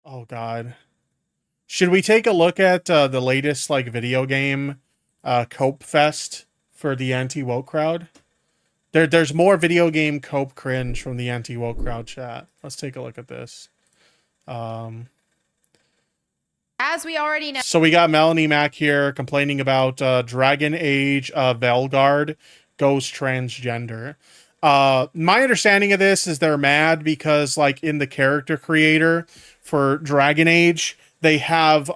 Oh God. Should we take a look at the latest like video game cope fest for the anti-woke crowd? There's more video game cope cringe from the anti-woke crowd chat. Let's take a look at this. As we already know. So we got Melanie Mac here complaining about Dragon Age Veilguard goes transgender. My understanding of this is they're mad because like in the character creator for Dragon Age, they have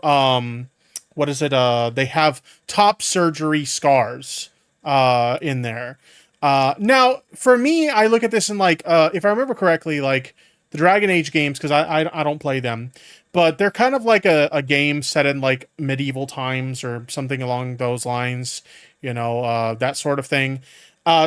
what is it? They have top surgery scars in there. Now for me, I look at this and like if I remember correctly, like the Dragon Age games, because I don't play them, but they're kind of like a game set in like medieval times or something along those lines, you know, that sort of thing.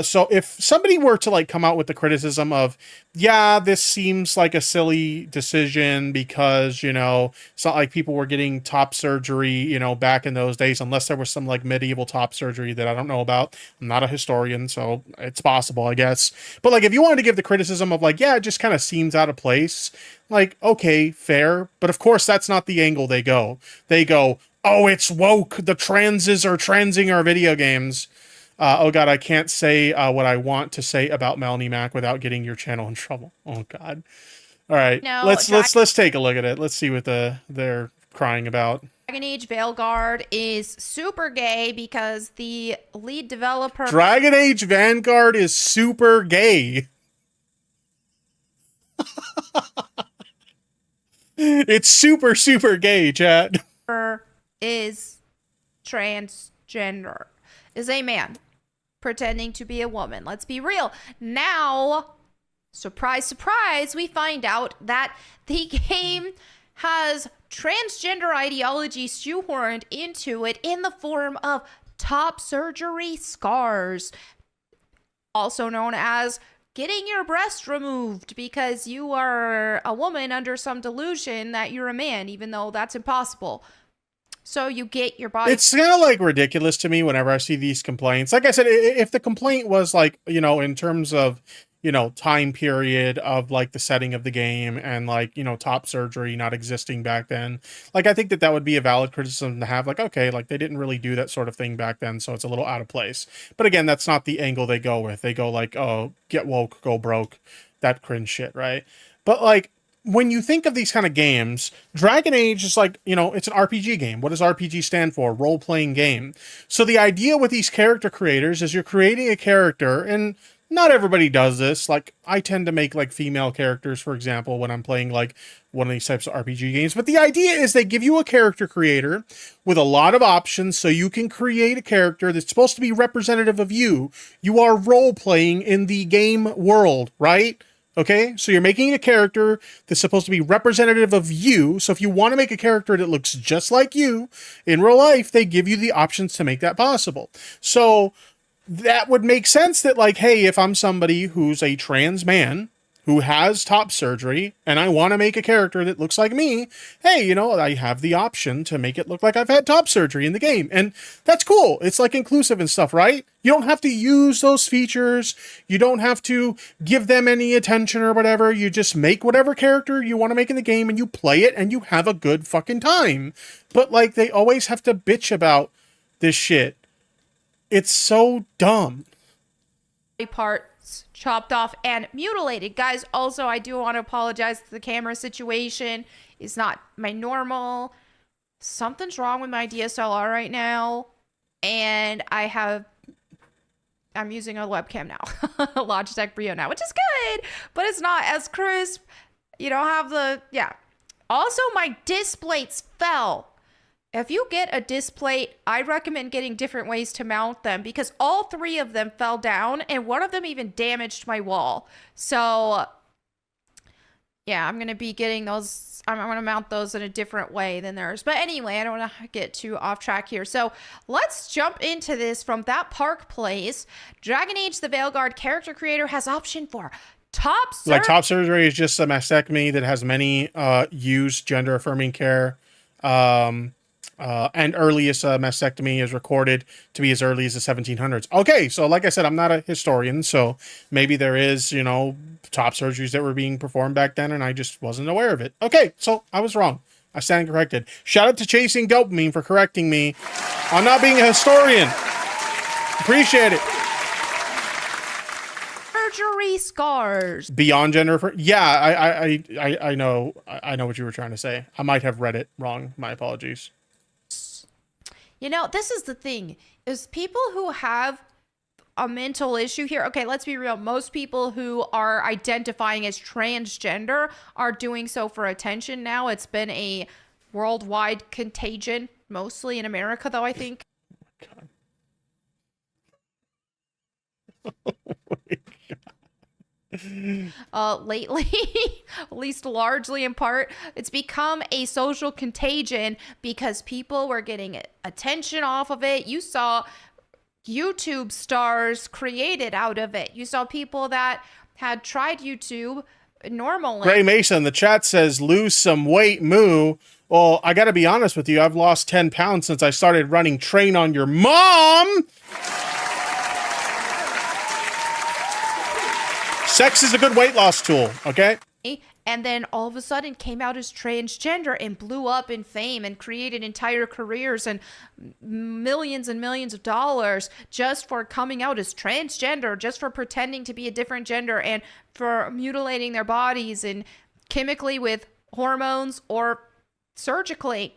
So if somebody were to like come out with the criticism of, yeah, this seems like a silly decision because, you know, it's not like people were getting top surgery, you know, back in those days, unless there was some like medieval top surgery that I don't know about. I'm not a historian, so it's possible, I guess. But like, if you wanted to give the criticism of like, yeah, it just kind of seems out of place, like, okay, fair. But of course, that's not the angle they go. They go, oh, it's woke. The transes are transing our video games. Oh God, I can't say what I want to say about Melanie Mac without getting your channel in trouble. Oh God. All right, No, let's take a look at it. Let's see what they're crying about. Dragon Age Veilguard is super gay because the lead developer. Dragon Age Vanguard is super gay. It's super, super gay, chat. Is transgender. Is a man pretending to be a woman. Let's be real. Now, surprise, surprise, we find out that the game has transgender ideology shoehorned into it in the form of top surgery scars, also known as getting your breast removed because you are a woman under some delusion that you're a man, even though that's impossible. So you get your body. It's kind of like ridiculous to me whenever I see these complaints. Like I said, if the complaint was like, you know, in terms of, you know, time period of like the setting of the game and like, you know, top surgery not existing back then, like I think that would be a valid criticism to have. Like, okay, like they didn't really do that sort of thing back then, so it's a little out of place. But again, that's not the angle they go with. They go like, oh, get woke, go broke, that cringe shit, right? But like, when you think of these kind of games, Dragon Age is like, you know, it's an RPG game. What does RPG stand for? Role-playing game. So the idea with these character creators is you're creating a character, and not everybody does this. Like, I tend to make, like, female characters, for example, when I'm playing, like, one of these types of RPG games. But the idea is they give you a character creator with a lot of options so you can create a character that's supposed to be representative of you. You are role-playing in the game world, right? Okay, so you're making a character that's supposed to be representative of you. So if you want to make a character that looks just like you in real life, they give you the options to make that possible. So that would make sense that like, hey, if I'm somebody who's a trans man who has top surgery and I want to make a character that looks like me, hey, you know, I have the option to make it look like I've had top surgery in the game. And that's cool. It's like inclusive and stuff, right? You don't have to use those features. You don't have to give them any attention or whatever. You just make whatever character you want to make in the game and you play it and you have a good fucking time. But like, they always have to bitch about this shit. It's so dumb. Parts chopped off and mutilated. Guys, also, I do want to apologize. The camera situation is not my normal. Something's wrong with my DSLR right now. And I'm using a webcam now. Logitech Brio now, which is good, but it's not as crisp. You don't have the, yeah. Also, my disc plates fell. If you get a disc plate, I recommend getting different ways to mount them because all three of them fell down and one of them even damaged my wall. So yeah, I'm going to be getting those. I'm going to mount those in a different way than theirs. But anyway, I don't want to get too off track here. So let's jump into this from that park place. Dragon Age the Veilguard character creator has option for top surgery. Like top surgery is just a mastectomy that has many used gender affirming care. And earliest mastectomy is recorded to be as early as the 1700s. Okay, so like I said, I'm not a historian, so maybe there is, top surgeries that were being performed back then, and I just wasn't aware of it. Okay, so I was wrong. I stand corrected. Shout out to Chasing Dopamine for correcting me on not being a historian. Appreciate it. Surgery scars. Beyond gender. Yeah, I know. I know what you were trying to say. I might have read it wrong. My apologies. This is the thing, is people who have a mental issue here. Okay, let's be real. Most people who are identifying as transgender are doing so for attention now. It's been a worldwide contagion, mostly in America, though, I think. Lately, at least largely in part, it's become a social contagion because people were getting attention off of it. You saw YouTube stars created out of it. You saw people that had tried YouTube normally. Gray Mason in the chat says, lose some weight, moo. Well, I got to be honest with you. I've lost 10 pounds since I started running Train on Your Mom. Sex is a good weight loss tool, okay? And then all of a sudden came out as transgender and blew up in fame and created entire careers and millions of dollars just for coming out as transgender, just for pretending to be a different gender and for mutilating their bodies and chemically with hormones or surgically,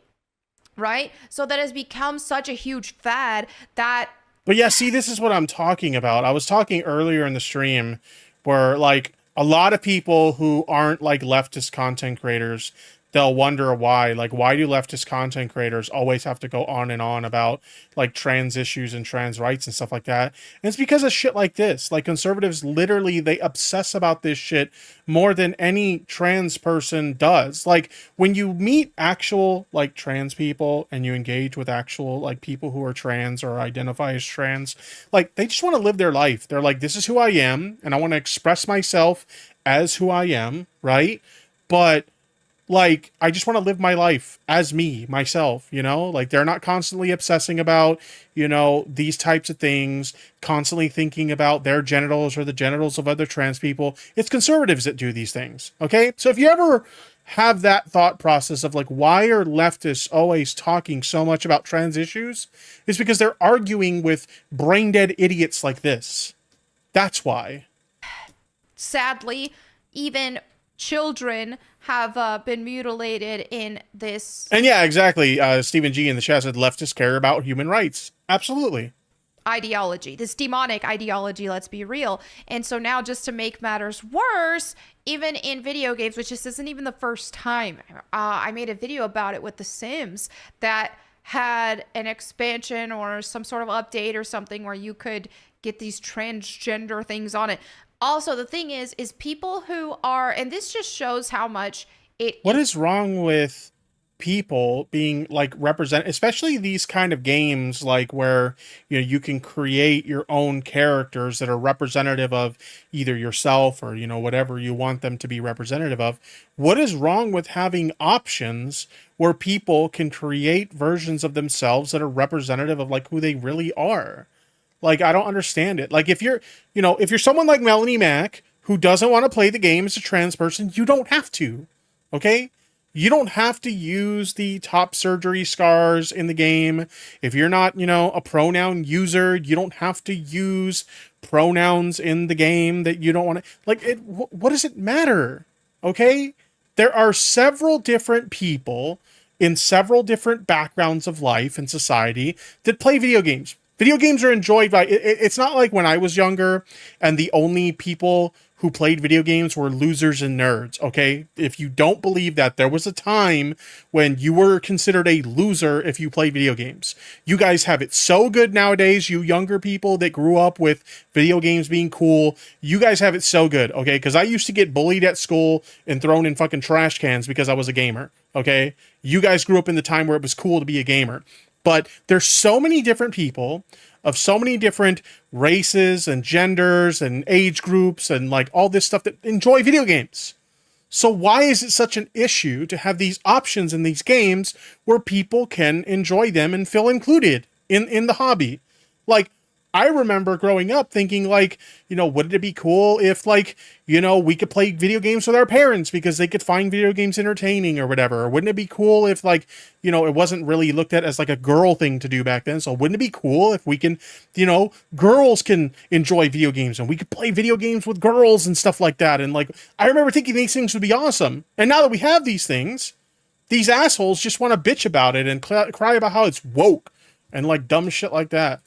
right? So that has become such a huge fad that... But yeah, see, this is what I'm talking about. I was talking earlier in the stream where, like, a lot of people who aren't, like, leftist content creators, they'll wonder why. Like, why do leftist content creators always have to go on and on about, like, trans issues and trans rights and stuff like that? And it's because of shit like this. Like, conservatives literally, they obsess about this shit more than any trans person does. Like, when you meet actual, like, trans people and you engage with actual, like, people who are trans or identify as trans, like, they just want to live their life. They're like, this is who I am, and I want to express myself as who I am, right? But... like, I just want to live my life as me, myself, Like, they're not constantly obsessing about, these types of things, constantly thinking about their genitals or the genitals of other trans people. It's conservatives that do these things, okay? So if you ever have that thought process of, like, why are leftists always talking so much about trans issues? It's because they're arguing with brain-dead idiots like this. That's why. Sadly, even children have been mutilated in this. And yeah, exactly. Stephen G in the chat said leftists care about human rights. Absolutely. Ideology, this demonic ideology, let's be real. And so now, just to make matters worse, even in video games, which this isn't even the first time, I made a video about it with The Sims that had an expansion or some sort of update or something where you could get these transgender things on it. Also, the thing is people who are, and this just shows how much it... What is wrong with people being, like, represent, especially these kind of games, like, where, you can create your own characters that are representative of either yourself or, whatever you want them to be representative of. What is wrong with having options where people can create versions of themselves that are representative of, like, who they really are? Like, I don't understand it. Like, if you're someone like Melanie Mac, who doesn't want to play the game as a trans person, you don't have to, okay? You don't have to use the top surgery scars in the game. If you're not, a pronoun user, you don't have to use pronouns in the game that you don't want to, like, what does it matter? Okay? There are several different people in several different backgrounds of life and society that play video games. Video games are enjoyed by... It's not like when I was younger and the only people who played video games were losers and nerds, okay? If you don't believe that, there was a time when you were considered a loser if you played video games. You guys have it so good nowadays, you younger people that grew up with video games being cool. You guys have it so good, okay? Because I used to get bullied at school and thrown in fucking trash cans because I was a gamer, okay? You guys grew up in the time where it was cool to be a gamer. But there's so many different people of so many different races and genders and age groups and, like, all this stuff that enjoy video games. So why is it such an issue to have these options in these games where people can enjoy them and feel included in the hobby? Like, I remember growing up thinking, like, wouldn't it be cool if, like, we could play video games with our parents because they could find video games entertaining or whatever? Or wouldn't it be cool if, like, it wasn't really looked at as like a girl thing to do back then? So wouldn't it be cool if we can, girls can enjoy video games and we could play video games with girls and stuff like that? And, like, I remember thinking these things would be awesome. And now that we have these things, these assholes just want to bitch about it and cry about how it's woke and, like, dumb shit like that.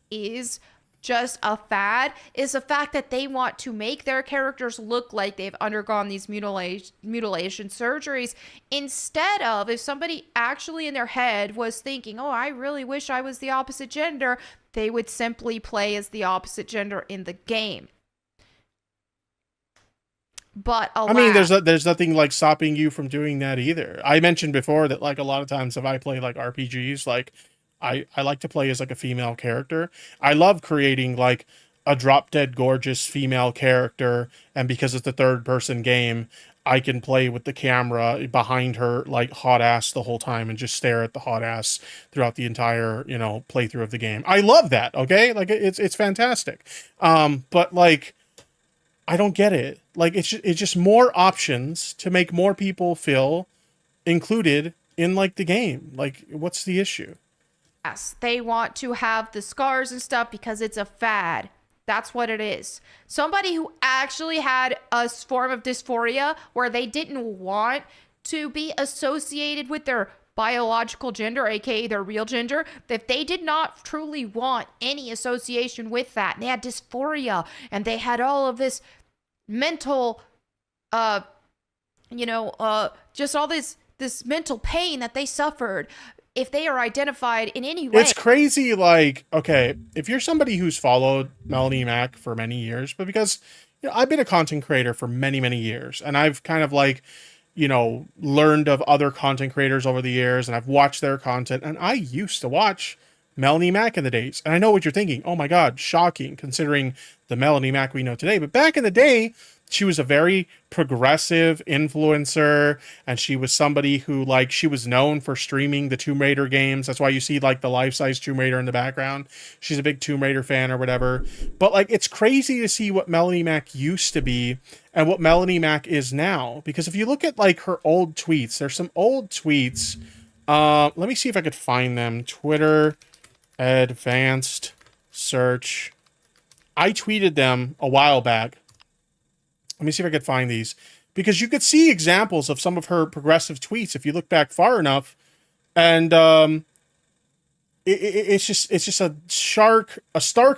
Is just a fad is the fact that they want to make their characters look like they've undergone these mutilation surgeries, instead of, if somebody actually in their head was thinking, oh, I really wish I was the opposite gender, they would simply play as the opposite gender in the game. But alas, I mean, there's nothing like stopping you from doing that either. I mentioned before that, like, a lot of times if I play like RPGs, like, I like to play as like a female character. I love creating like a drop dead gorgeous female character, and because it's the third person game, I can play with the camera behind her like hot ass the whole time and just stare at the hot ass throughout the entire, playthrough of the game. I love that, okay? Like, it's fantastic. But like, I don't get it. Like, it's just more options to make more people feel included in like the game. Like, what's the issue? yes, they want to have the scars and stuff because it's a fad. That's what it is. Somebody who actually had a form of dysphoria where they didn't want to be associated with their biological gender, aka their real gender, if they did not truly want any association with that, and they had dysphoria and they had all of this mental, just all this mental pain that they suffered, if they are identified in any way. It's crazy. Like, okay, if you're somebody who's followed Melanie Mac for many years, but because I've been a content creator for many, many years, and I've kind of like, learned of other content creators over the years, and I've watched their content, and I used to watch Melanie Mac in the days. And I know what you're thinking. Oh my God, shocking, considering the Melanie Mac we know today. But back in the day, she was a very progressive influencer, and she was somebody who, like, she was known for streaming the Tomb Raider games. That's why you see like the life-size Tomb Raider in the background. She's a big Tomb Raider fan or whatever. But like, it's crazy to see what Melanie Mac used to be and what Melanie Mac is now. Because if you look at like her old tweets, there's some old tweets. Let me see if I could find them. Twitter advanced search. I tweeted them a while back. Let me see if I could find these, because you could see examples of some of her progressive tweets if you look back far enough, and it's just a stark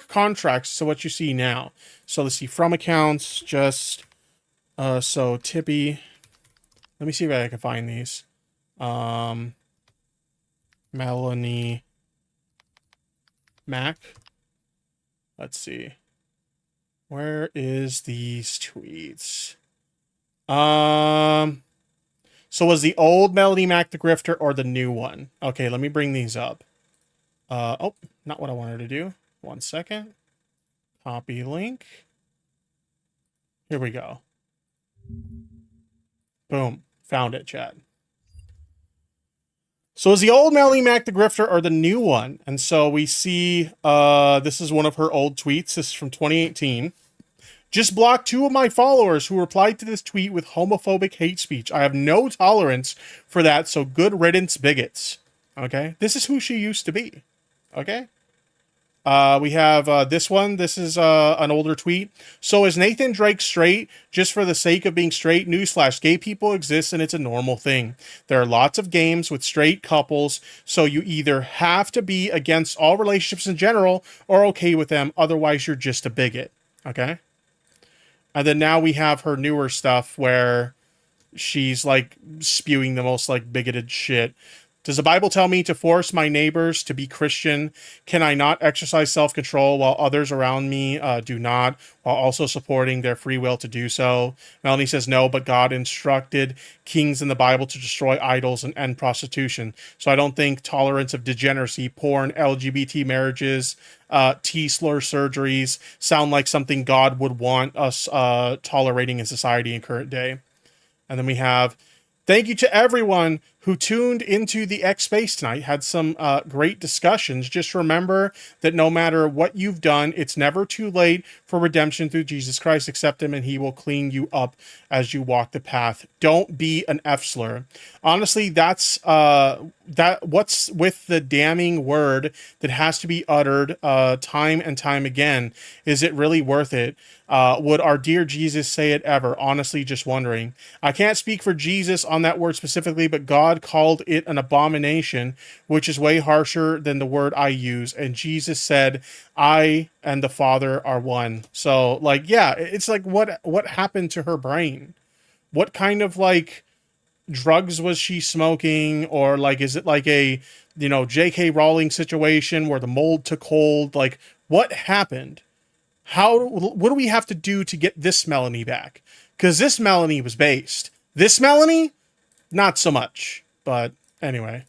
contrast to what you see now. So let's see, from accounts, just so Tippy. Let me see if I can find these. Melanie Mac. Let's see. Where is these tweets? So was the old Melanie Mac the grifter or the new one? Okay, let me bring these up. Oh, not what I wanted to do. 1 second. Copy link. Here we go. Boom. Found it, chat. So is the old Melanie Mac the grifter or the new one? And so we see, this is one of her old tweets. This is from 2018. Just blocked 2 of my followers who replied to this tweet with homophobic hate speech. I have no tolerance for that, so good riddance, bigots. Okay? This is who she used to be. Okay? We have this one. This is an older tweet. So is Nathan Drake straight just for the sake of being straight? Newsflash, gay people exist and it's a normal thing. There are lots of games with straight couples, so you either have to be against all relationships in general or okay with them, otherwise you're just a bigot. Okay? And then now we have her newer stuff where she's like spewing the most like bigoted shit. Does the Bible tell me to force my neighbors to be Christian? Can I not exercise self-control while others around me do not, while also supporting their free will to do so? Melanie says no, but God instructed kings in the Bible to destroy idols and end prostitution. So I don't think tolerance of degeneracy, porn, LGBT marriages, T-slur surgeries sound like something God would want us tolerating in society in current day. And then we have thank you to everyone who tuned into the X Space tonight. Had some great discussions. Just remember that no matter what you've done, it's never too late for redemption through Jesus Christ. Accept him and he will clean you up as you walk the path. Don't be an F-slur. Honestly, that's what's with the damning word that has to be uttered time and time again. Is it really worth it? Would our dear Jesus say it ever? Honestly, just wondering. I can't speak for Jesus on that word specifically, but God called it an abomination, which is way harsher than the word I use. And Jesus said, I and the Father are one. So, like, yeah, it's like, what happened to her brain? What kind of, like, drugs was she smoking? Or, like, is it like a, J.K. Rowling situation where the mold took hold? Like, what happened? What do we have to do to get this Melanie back? Because this Melanie was based. This Melanie, not so much. But anyway.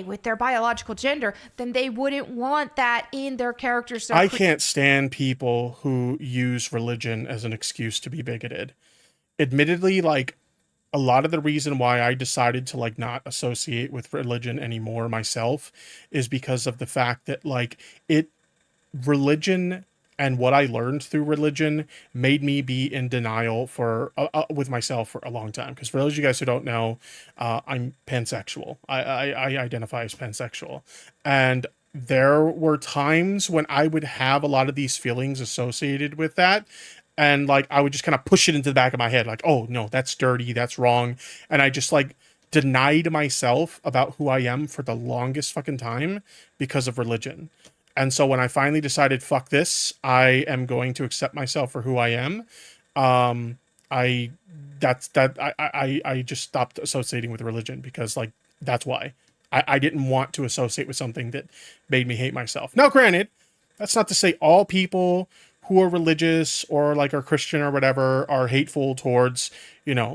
With their biological gender, then they wouldn't want that in their characters. I can't stand people who use religion as an excuse to be bigoted. Admittedly, like, a lot of the reason why I decided to, like, not associate with religion anymore myself is because of the fact that, like, religion and what I learned through religion made me be in denial for with myself for a long time. Because for those of you guys who don't know, I'm pansexual. I identify as pansexual. And there were times when I would have a lot of these feelings associated with that. And, like, I would just kind of push it into the back of my head. Like, oh, no, that's dirty. That's wrong. And I just, like, denied myself about who I am for the longest fucking time because of religion. And so when I finally decided, fuck this, I am going to accept myself for who I am. I just stopped associating with religion because, like, that's why I didn't want to associate with something that made me hate myself. Now, granted, that's not to say all people who are religious or, like, are Christian or whatever are hateful towards,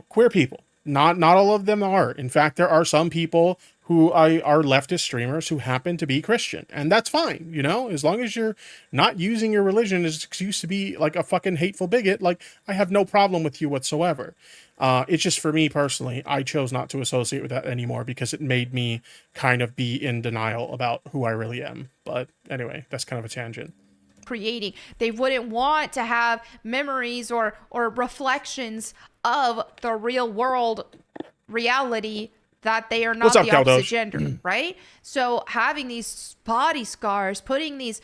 queer people. Not all of them are. In fact, there are some people who are leftist streamers who happen to be Christian, and that's fine, as long as you're not using your religion as an excuse to be, like, a fucking hateful bigot. Like, I have no problem with you whatsoever. It's just, for me personally, I chose not to associate with that anymore because it made me kind of be in denial about who I really am. But anyway, that's kind of a tangent. Creating, they wouldn't want to have memories or reflections of the real world reality that they are not the opposite gender, right? So having these body scars, putting these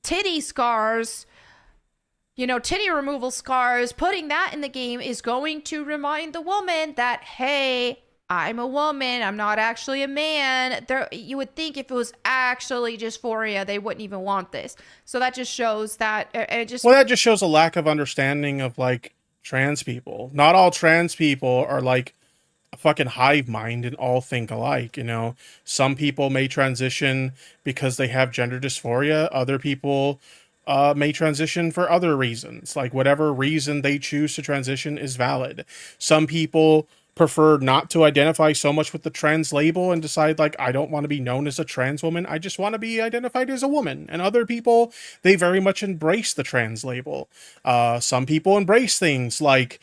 titty scars, titty removal scars, putting that in the game is going to remind the woman that, hey, I'm a woman. I'm not actually a man. You would think if it was actually dysphoria, they wouldn't even want this. So that just shows that that just shows a lack of understanding of, like, trans people. Not all trans people are, like, a fucking hive mind and all think alike. Some people may transition because they have gender dysphoria. Other people may transition for other reasons. Like, whatever reason they choose to transition is valid. Some people prefer not to identify so much with the trans label and decide, like, I don't want to be known as a trans woman. I just want to be identified as a woman. And other people, they very much embrace the trans label. Some people embrace things like,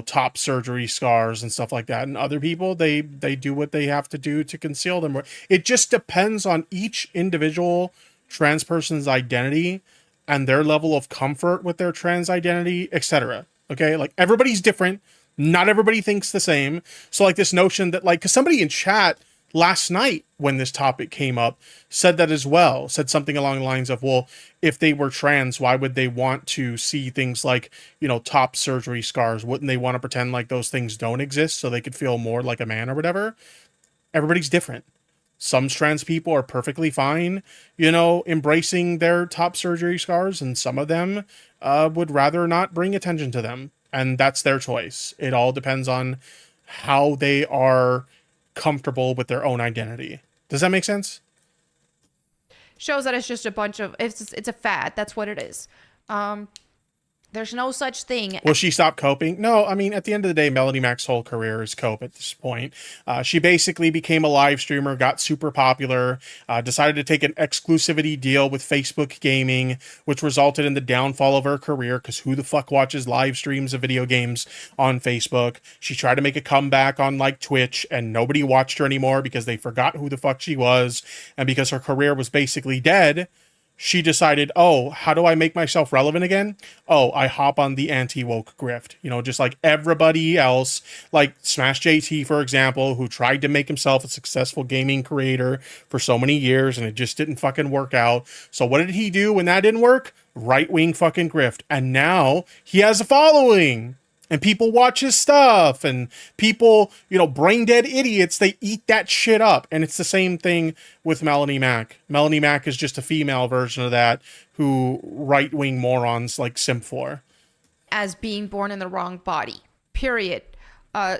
top surgery scars and stuff like that. And other people, they do what they have to do to conceal them. It just depends on each individual trans person's identity and their level of comfort with their trans identity, etc. Okay? Like, everybody's different. Not everybody thinks the same. So, like, this notion that, like, because somebody in chat last night when this topic came up said that as well, said something along the lines of, well, if they were trans, why would they want to see things like, top surgery scars? Wouldn't they want to pretend like those things don't exist so they could feel more like a man or whatever? Everybody's different. Some trans people are perfectly fine, embracing their top surgery scars, and some of them would rather not bring attention to them. And that's their choice. It all depends on how they are comfortable with their own identity. Does that make sense? Shows that it's just a bunch of, it's a fad. That's what it is. There's no such thing. Will she stop coping? No, I mean, at the end of the day, Melanie Mac's whole career is cope at this point. She basically became a live streamer, got super popular, decided to take an exclusivity deal with Facebook Gaming, which resulted in the downfall of her career, because who the fuck watches live streams of video games on Facebook? She tried to make a comeback on like Twitch, and nobody watched her anymore because they forgot who the fuck she was, and because her career was basically dead, she decided, oh, how do I make myself relevant again? Oh, I hop on the anti-woke grift. You know, just like everybody else, like Smash JT, for example, who tried to make himself a successful gaming creator for so many years and it just didn't fucking work out. So what did he do when that didn't work? Right-wing fucking grift. And now he has a following. And people watch his stuff, and people, you know, brain dead idiots, they eat that shit up. And it's the same thing with Melanie Mac. Melanie Mac is just a female version of that, who right-wing morons like simp for. As being born in the wrong body, period.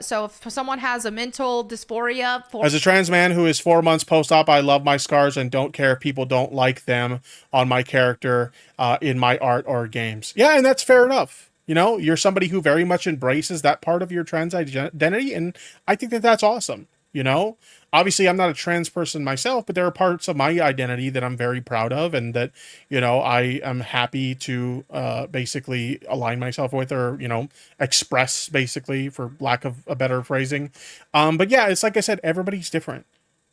So if someone has a mental dysphoria... As a trans man who is 4 months post-op, I love my scars and don't care if people don't like them on my character, in my art or games. Yeah, and that's fair enough. You know, you're somebody who very much embraces that part of your trans identity, and I think that that's awesome. You know, obviously I'm not a trans person myself, but there are parts of my identity that I'm very proud of, and that, you know, I am happy to basically align myself with, or, you know, express, basically, for lack of a better phrasing. But yeah, it's like I said, everybody's different.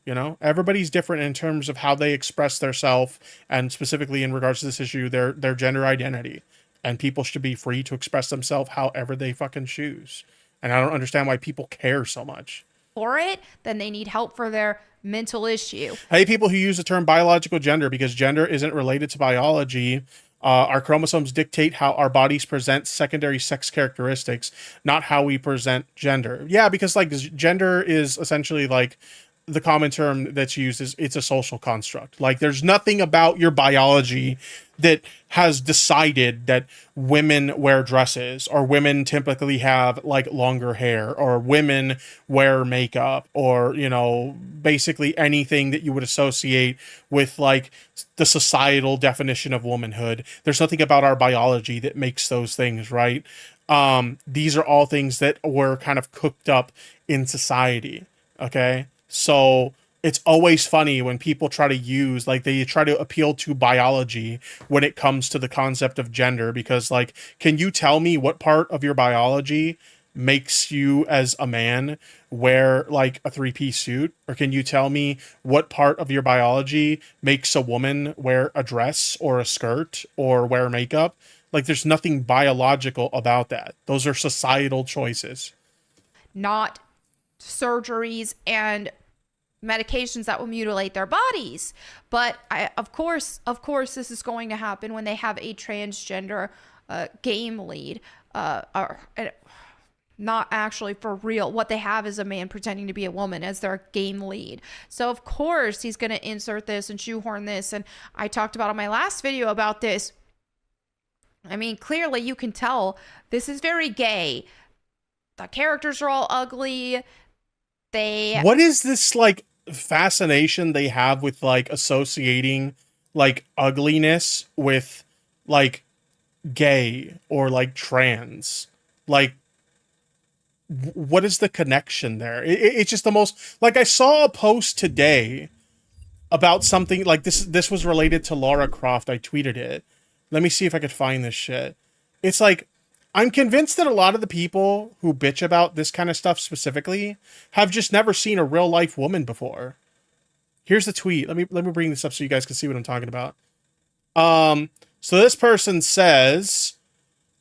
You know, everybody's different in terms of how they express their self, and specifically in regards to this issue, their gender identity. And people should be free to express themselves however they fucking choose. And I don't understand why people care so much. For it, then they need help for their mental issue. Hey, people who use the term biological gender, because gender isn't related to biology. Our chromosomes dictate how our bodies present secondary sex characteristics, not how we present gender. Yeah, because like gender is essentially like the common term that's used is it's a social construct. Like there's nothing about your biology that has decided that women wear dresses, or women typically have like longer hair, or women wear makeup, or, you know, basically anything that you would associate with like the societal definition of womanhood. There's nothing about our biology that makes those things, right? These are all things that were kind of cooked up in society. Okay. So it's always funny when people try to use, like, they try to appeal to biology when it comes to the concept of gender, because, like, can you tell me what part of your biology makes you as a man wear like a 3-piece suit? Or can you tell me what part of your biology makes a woman wear a dress or a skirt or wear makeup? Like, there's nothing biological about that. Those are societal choices. Not surgeries and medications that will mutilate their bodies. But of course this is going to happen when they have a transgender game lead, or not actually for real. What they have is a man pretending to be a woman as their game lead. So of course he's going to insert this and shoehorn this. And I talked about on my last video about this. I mean, clearly you can tell this is very gay. The characters are all ugly. What is this like fascination they have with like associating like ugliness with like gay or like trans? Like, what is the connection there? It's just the most, like, I saw a post today about something like this was related to Lara Croft. I tweeted it. Let me see if I could find this shit. It's like, I'm convinced that a lot of the people who bitch about this kind of stuff specifically have just never seen a real life woman before. Here's the tweet. Let me bring this up so you guys can see what I'm talking about. So this person says,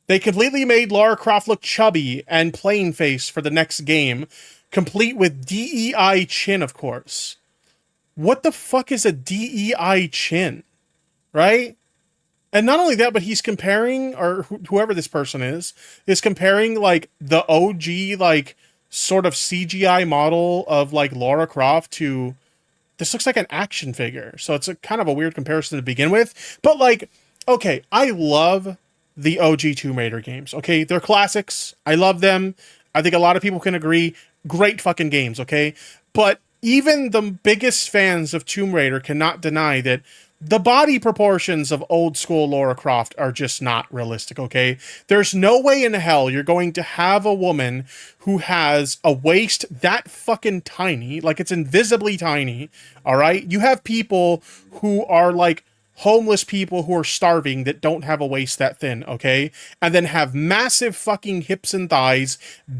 they completely made Lara Croft look chubby and plain face for the next game, complete with DEI chin, of course. What the fuck is a DEI chin? Right? And not only that, but he's comparing, or whoever this person is comparing like the OG, like sort of CGI model of like Lara Croft to, this looks like an action figure. So it's a kind of a weird comparison to begin with. But like, okay, I love the OG Tomb Raider games. Okay, they're classics. I love them. I think a lot of people can agree. Great fucking games, okay? But even the biggest fans of Tomb Raider cannot deny that the body proportions of old school Lara Croft are just not realistic, okay? There's no way in hell you're going to have a woman who has a waist that fucking tiny, like it's invisibly tiny, all right? You have people who are like homeless people who are starving that don't have a waist that thin, okay? And then have massive fucking hips and thighs,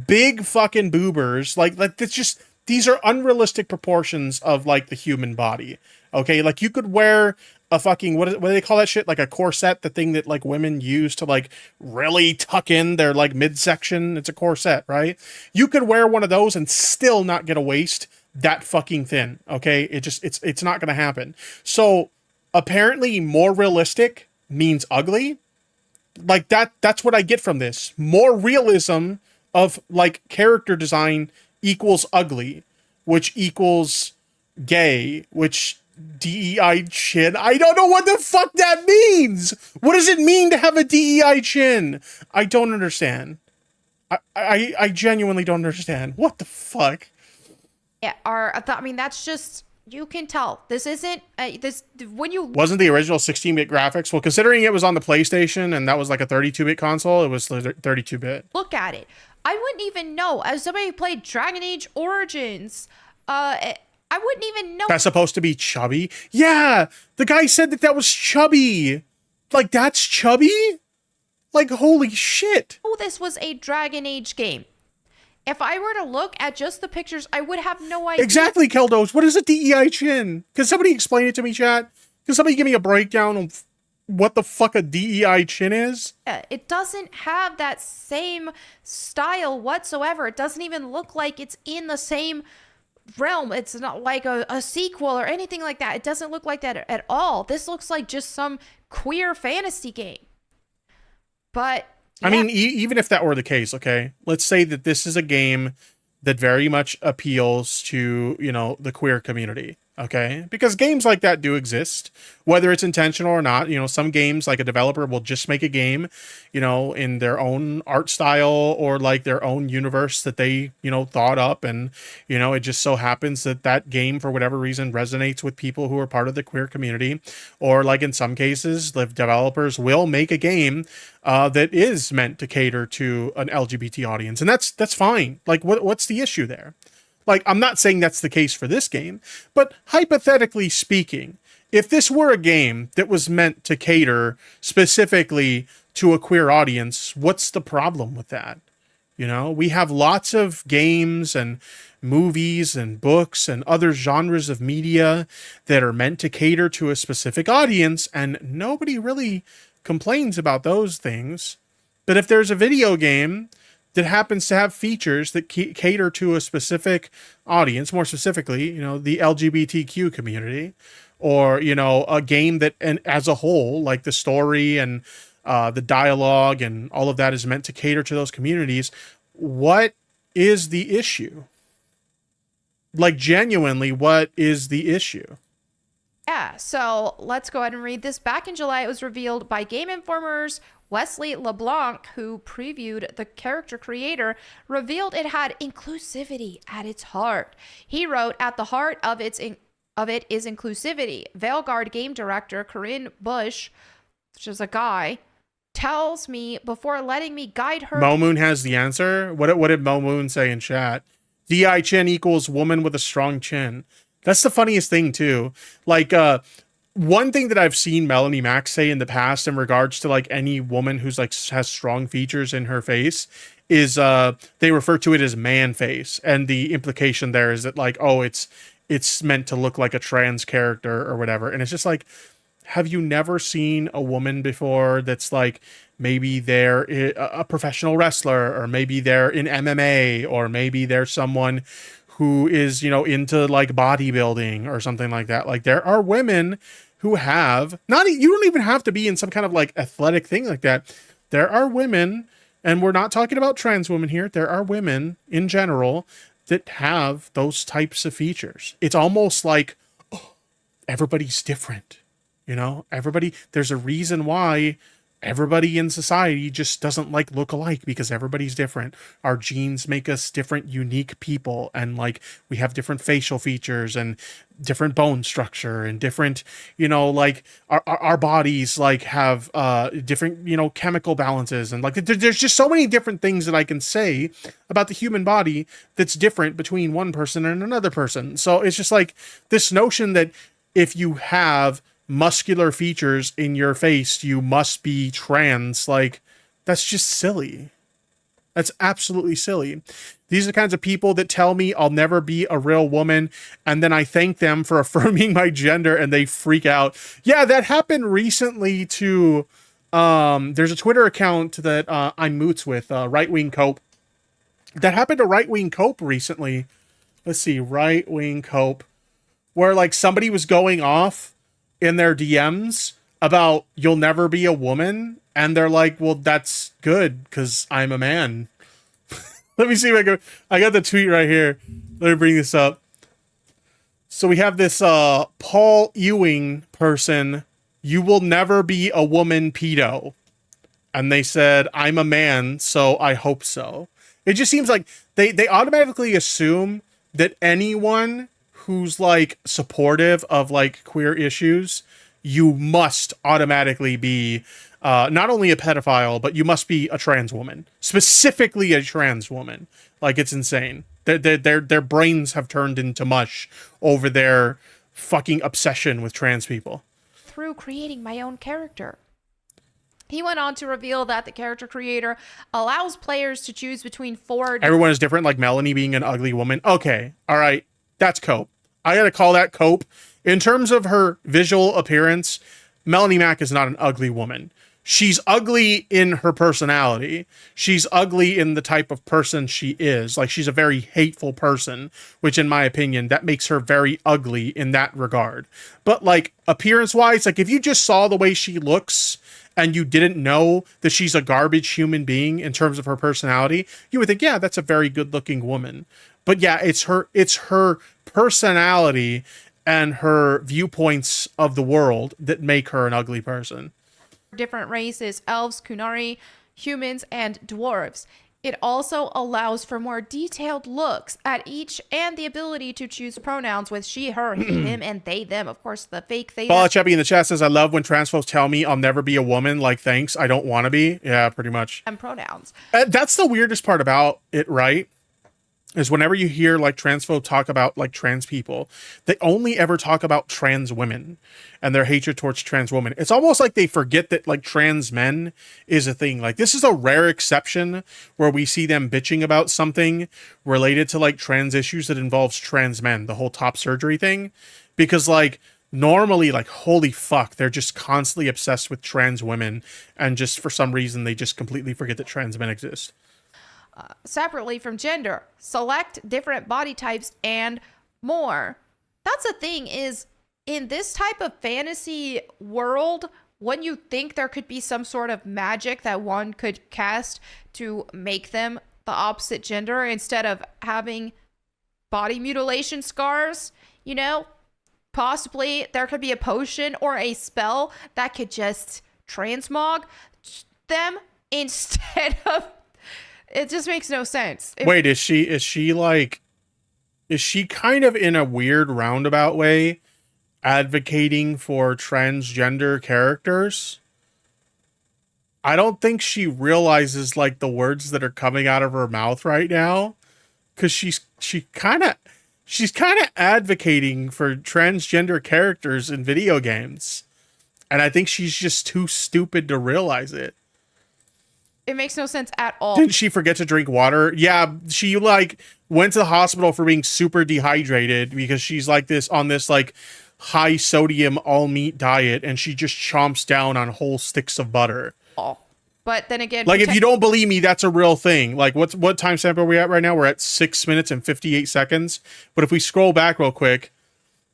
big fucking boobers, like that's just, these are unrealistic proportions of like the human body. Okay, like you could wear a fucking, what do they call that shit? Like a corset, the thing that like women use to like really tuck in their like midsection. It's a corset, right? You could wear one of those and still not get a waist that fucking thin. Okay, it's not gonna happen. So apparently more realistic means ugly. Like that's what I get from this. More realism of like character design equals ugly, which equals gay, which DEI chin. I don't know what the fuck that means. What does it mean to have a DEI chin? I don't understand. I genuinely don't understand. What the fuck? Yeah, I mean, that's just, you can tell this isn't this when you wasn't the original 16-bit graphics. Well, considering it was on the PlayStation and that was like a 32-bit console, it was 32-bit. Look at it. I wouldn't even know, as somebody who played Dragon Age Origins, I wouldn't even know. That's supposed to be chubby? Yeah, the guy said that was chubby. Like, that's chubby? Like, holy shit. Oh, this was a Dragon Age game. If I were to look at just the pictures, I would have no idea. Exactly, Keldos. What is a DEI chin? Can somebody explain it to me, chat? Can somebody give me a breakdown of what the fuck a DEI chin is? It doesn't have that same style whatsoever. It doesn't even look like it's in the same realm. It's not like a sequel or anything like that. It doesn't look like that at all. This looks like just some queer fantasy game. But yeah. I mean, even if that were the case, okay, let's say that this is a game that very much appeals to, you know, the queer community. Okay, because games like that do exist, whether it's intentional or not. You know, some games, like a developer will just make a game, you know, in their own art style or like their own universe that they, you know, thought up. And, you know, it just so happens that that game, for whatever reason, resonates with people who are part of the queer community. Or like in some cases, the developers will make a game that is meant to cater to an LGBT audience. And that's fine. Like, what's the issue there? Like, I'm not saying that's the case for this game, but hypothetically speaking, if this were a game that was meant to cater specifically to a queer audience, what's the problem with that? You know, we have lots of games and movies and books and other genres of media that are meant to cater to a specific audience, and nobody really complains about those things. But if there's a video game that happens to have features that cater to a specific audience, more specifically, you know, the LGBTQ community, or, you know, a game that, and as a whole, like the story and the dialogue and all of that is meant to cater to those communities, what is the issue? Like, genuinely, what is the issue? Yeah, so let's go ahead and read this. Back in July, it was revealed by Game Informer's Wesley LeBlanc, who previewed the character creator, revealed it had inclusivity at its heart. He wrote, "At the heart of it is inclusivity." Veilguard game director Corinne Bush, which is a guy, tells me before letting me guide her. Momoon has the answer. What did Momoon say in chat? DI chin equals woman with a strong chin. That's the funniest thing too. Like, one thing that I've seen Melanie Max say in the past in regards to like any woman who's like has strong features in her face is they refer to it as man face, and the implication there is that like, oh, it's meant to look like a trans character or whatever. And it's just like, have you never seen a woman before that's like, maybe they're a professional wrestler, or maybe they're in MMA, or maybe they're someone who is, you know, into like bodybuilding or something like that. Like, there are women who have you don't even have to be in some kind of like athletic thing like that. There are women, and we're not talking about trans women here. There are women in general that have those types of features. It's almost like, oh, everybody's different. You know, there's a reason why everybody in society just doesn't like look alike because everybody's different. Our genes make us different, unique people, and like we have different facial features and different bone structure and different, you know, like our bodies like have different, you know, chemical balances, and like there's just so many different things that I can say about the human body that's different between one person and another person. So it's just like this notion that if you have muscular features in your face, you must be trans. Like, that's just silly. That's absolutely silly. These are the kinds of people that tell me I'll never be a real woman, and then I thank them for affirming my gender and they freak out. Yeah, that happened recently to there's a Twitter account that I'm moots with, Right Wing Cope. That happened to Right Wing Cope recently. Let's see, Right Wing Cope, where like somebody was going off in their DMs about you'll never be a woman, and they're like, well, that's good because I'm a man. Let me see if I got the tweet right here. Let me bring this up. So we have this Paul Ewing person, you will never be a woman pedo. And they said, I'm a man, so I hope so. It just seems like they automatically assume that anyone who's like supportive of like queer issues, you must automatically be not only a pedophile, but you must be a trans woman, specifically a trans woman. Like, it's insane. Their brains have turned into mush over their fucking obsession with trans people. Through creating my own character. He went on to reveal that the character creator allows players to choose between 4. Everyone is different, like Melanie being an ugly woman. Okay, all right, that's Cope. I gotta call that Cope. In terms of her visual appearance, Melanie Mack is not an ugly woman. She's ugly in her personality. She's ugly in the type of person she is. Like, she's a very hateful person, which in my opinion, that makes her very ugly in that regard. But like appearance-wise, like if you just saw the way she looks and you didn't know that she's a garbage human being in terms of her personality, you would think, yeah, that's a very good-looking woman. But yeah, it's her personality and her viewpoints of the world that make her an ugly person. Different races, elves, Kunari, humans, and dwarves. It also allows for more detailed looks at each and the ability to choose pronouns with she, her, he, him, and they, them. Of course, the fake they. Paula Cheppy in the chat says, I love when trans folks tell me I'll never be a woman. Like, thanks, I don't want to be. Yeah, pretty much. And pronouns. That's the weirdest part about it, right? Is whenever you hear like trans folk talk about like trans people, they only ever talk about trans women and their hatred towards trans women. It's almost like they forget that like trans men is a thing. Like, this is a rare exception where we see them bitching about something related to like trans issues that involves trans men, the whole top surgery thing. Because like normally, like, holy fuck, they're just constantly obsessed with trans women, and just for some reason they just completely forget that trans men exist. Separately from gender, select different body types, and more. That's the thing, is in this type of fantasy world, when you think there could be some sort of magic that one could cast to make them the opposite gender instead of having body mutilation scars, you know, possibly there could be a potion or a spell that could just transmog them instead of. It just makes no sense. Wait, is she kind of in a weird roundabout way advocating for transgender characters? I don't think she realizes like the words that are coming out of her mouth right now, because she's kind of advocating for transgender characters in video games, and I think she's just too stupid to realize it. It makes no sense at all. Didn't she forget to drink water? Yeah, she like went to the hospital for being super dehydrated because she's like this on this like high sodium all meat diet, and she just chomps down on whole sticks of butter. Oh. But then again, like, if you don't believe me, that's a real thing. Like, what timestamp are we at right now? We're at 6 minutes and 58 seconds. But if we scroll back real quick,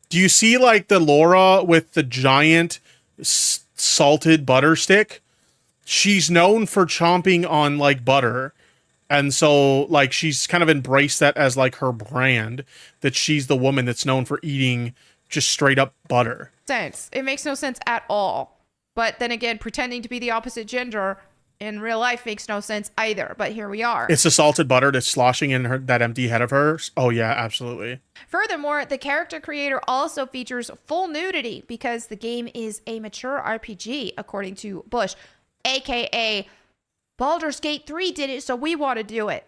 do you see like the Laura with the giant salted butter stick? She's known for chomping on like butter, and so like she's kind of embraced that as like her brand, that she's the woman that's known for eating just straight up butter. It makes no sense at all. But then again, pretending to be the opposite gender in real life makes no sense either. But here we are. It's the salted butter that's sloshing in that empty head of hers. Oh yeah, absolutely. Furthermore, the character creator also features full nudity because the game is a mature RPG, according to Bush, aka Baldur's Gate 3 did it, so we want to do it.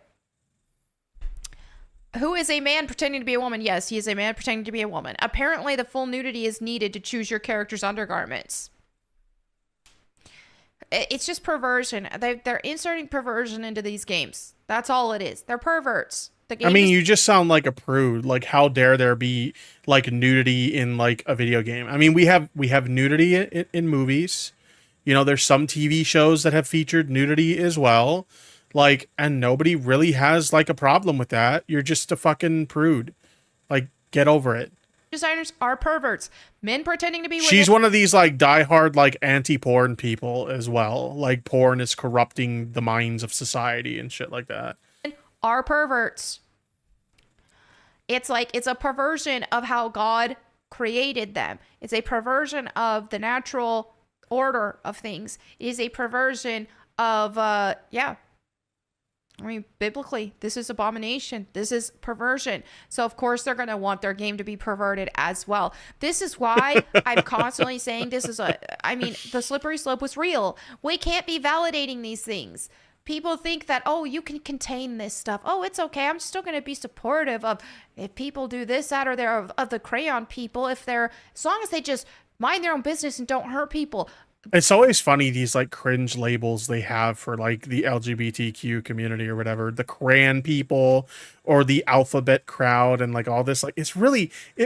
Who is a man pretending to be a woman? Yes, he is a man pretending to be a woman. Apparently, the full nudity is needed to choose your character's undergarments. It's just perversion. They're inserting perversion into these games. That's all it is. They're perverts. The game you just sound like a prude. Like, how dare there be like nudity in like a video game? I mean, we have nudity in movies. You know, there's some TV shows that have featured nudity as well. Like, and nobody really has like a problem with that. You're just a fucking prude. Like, get over it. Designers are perverts. Men pretending to be women. She's one of these like diehard like anti-porn people as well. Like, porn is corrupting the minds of society and shit like that. Are perverts. It's like, it's a perversion of how God created them. It's a perversion of the natural order of things. It is a perversion of I mean, biblically, this is abomination. This is perversion. So, of course, they're going to want their game to be perverted as well. This is why I'm constantly saying this is the slippery slope was real. We can't be validating these things. People think that, oh, you can contain this stuff. Oh, it's okay. I'm still going to be supportive of if people do this, that, or there of the crayon people, as long as they just mind their own business and don't hurt people. It's always funny, these like cringe labels they have for like the LGBTQ community or whatever, the crayon people or the alphabet crowd and like all this. Like, it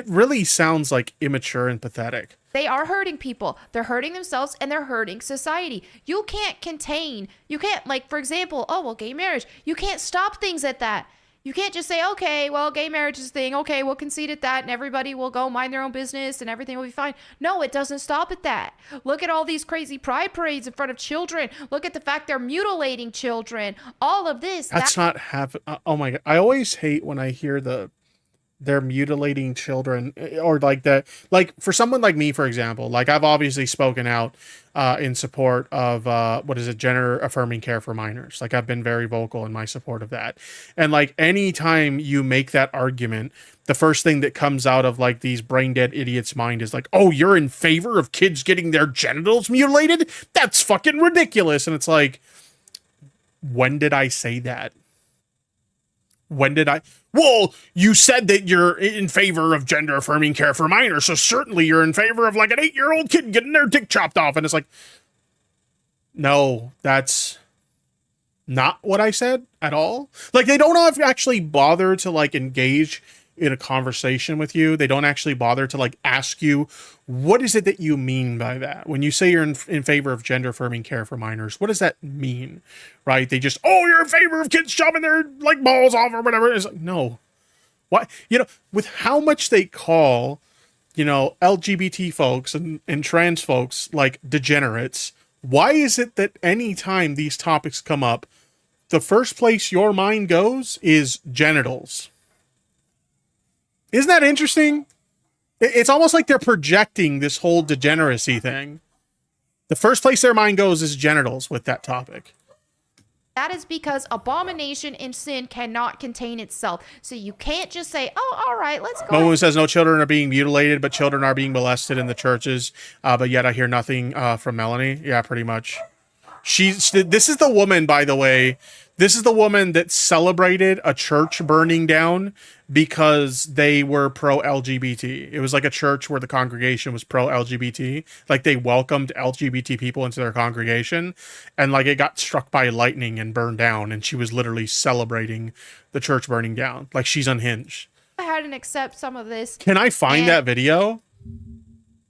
really sounds like immature and pathetic. They are hurting people. They're hurting themselves and they're hurting society. You can't, like, for example, oh, well, gay marriage. You can't stop things at that. You can't just say, okay, well, gay marriage is a thing. Okay, we'll concede at that and everybody will go mind their own business and everything will be fine. No, it doesn't stop at that. Look at all these crazy pride parades in front of children. Look at the fact they're mutilating children. All of this. That's not oh my God. I always hate when I hear they're mutilating children, or like that. Like, for someone like me, for example, like, I've obviously spoken out in support of gender affirming care for minors. Like, I've been very vocal in my support of that. And like, anytime you make that argument, the first thing that comes out of like these brain dead idiots' mind is like, oh, you're in favor of kids getting their genitals mutilated? That's fucking ridiculous. And it's like, when did I say that? Well, you said that you're in favor of gender affirming care for minors, so certainly you're in favor of like an 8-year-old kid getting their dick chopped off. And it's like, no, that's not what I said at all. Like, they don't actually bother to like engage in a conversation with you. They don't actually bother to like ask you, what is it that you mean by that? When you say you're in favor of gender affirming care for minors, what does that mean? Right? They just, oh, you're in favor of kids chopping their like balls off or whatever. It's like, no. Why? You know, with how much they call, you know, LGBT folks and trans folks like degenerates, why is it that anytime these topics come up, the first place your mind goes is genitals? Isn't that interesting? It's almost like they're projecting this whole degeneracy thing. The first place their mind goes is genitals with that topic. That is because abomination and sin cannot contain itself. So you can't just say, oh, all right, let's go. Momo says no children are being mutilated, but children are being molested in the churches. But yet I hear nothing from Melanie. Yeah, pretty much. This is the woman, by the way. This is the woman that celebrated a church burning down because they were pro-LGBT. It was like a church where the congregation was pro-LGBT. Like, they welcomed LGBT people into their congregation, and like, it got struck by lightning and burned down, and she was literally celebrating the church burning down. Like, she's unhinged. I had to accept some of this. Can I find that video?